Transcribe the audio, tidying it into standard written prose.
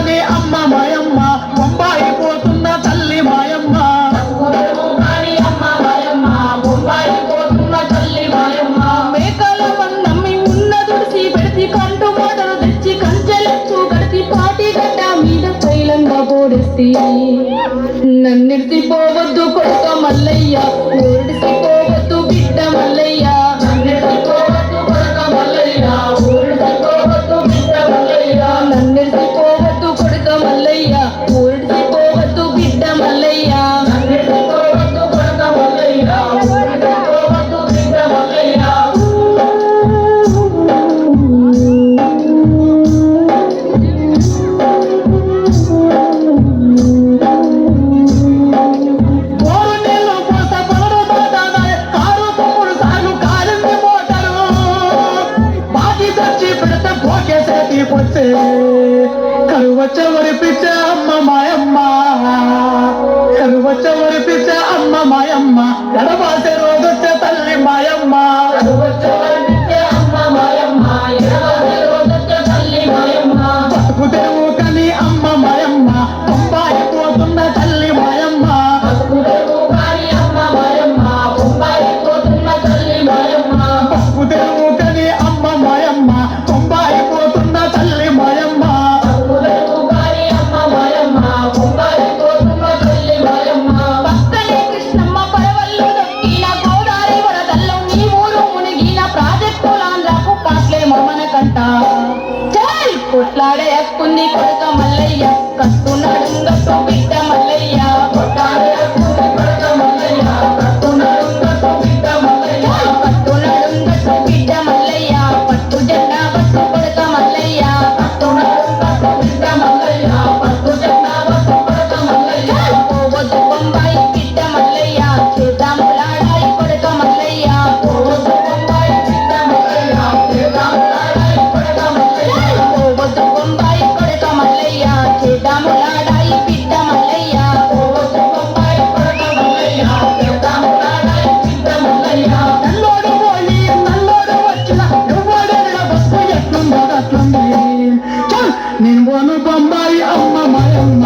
కానీ అమ్మ మాయమ్మ బొంబాయి పోతున్న తల్లి మాయమ్మ కానీ అమ్మ మాయమ్మ బొంబాయి పోతున్న తల్లి మాయమ్మ మేకల మందమ్మి ఉన్న దుడిసి పెడితి కంటు మాటలు తెచ్చి కంచెలెత్తు గడితి పాటి గడ్డ మీద శైలంగా పోడెత్తి నన్నిడిపోవద్దు కొడుక మల్లయ్య ఓడిసిపోవద్దు బిడ్డ మల్లయ్య నన్నిడిపోవద్దు కొడుక మల్లయ్య ఓడిసిపోవద్దు బిడ్డ మల్లయ్య నన్నిడిపోవద్దు కొడుక మల్లయ్య ఓడిసిపోవద్దు బిడ్డ మల్లయ్య నన్నిడిపోవద్దు కొడుక మల్లయ్య ఓడిసిపోవద్దు బిడ్డ మల్లయ్య కరువచ్చవరి పిచ్చ అమ్మ మాయమ్మ కరువచ్చవరి పిచ్చ అమ్మ మాయమ్మ ఎడబాసే రోజొచ్చే తల్లి మాయమ్మ కరువచ్చవరి పిచ్చ అమ్మ మాయమ్మ ఎడబాసే రోజొచ్చే తల్లి మాయమ్మ బతుకు తెరువు కని అమ్మ మాయమ్మ బొంబాయి పోతున్న తల్లి మాయమ్మ బతుకు తెరువు కని అమ్మ మాయమ్మ బొంబాయి పోతున్న తల్లి మాయమ్మ బతుకు తెరువు కని అమ్మ మాయమ్మ బొంబాయి పోతున్న తల్లి మాయమ్మ కొట్లాడే హక్కుంది కొడుక మల్లయ్య కట్టున్నాడు గట్టు బిడ్డ మల్లయ్య కొట్లాడే హక్కుంది కొడుక మల్లయ్య కట్టున్నాడు గట్టు బిడ్డ మల్లయ్య కట్టున్నాడు గట్టు బిడ్డ మల్లయ్య పట్టు జెండా పట్టు కొడుక మల్లయ్య కట్టున్నాడు గట్టు బిడ్డ మల్లయ్య పట్టు జెండా పట్టు కొడుక మల్లయ్య పోవద్దు బొంబాయి బిడ్డ మల్లయ్య చేద్దాములాడాయి కొడుక మల్లయ్య పోవద్దు బొంబాయి బిడ్డ మల్లయ్య చేద్దాములాడాయి కొడుక మల్లయ్య పోవద్దు బొంబాయి కొడుక మల్లయ్య చేద్దాములాడాయి బిడ్డ మల్లయ్య పోవద్దు బొంబాయి కొడుక మల్లయ్య చేద్దాములాడాయి బిడ్డ మల్లయ్య నల్లోడు పోయి నల్లోడు వచ్చిన ఎవడెళ్ళ బస్సు ఎట్లుందో అట్లుంది నేను పోను బొంబాయి అమ్మ మాయమ్మ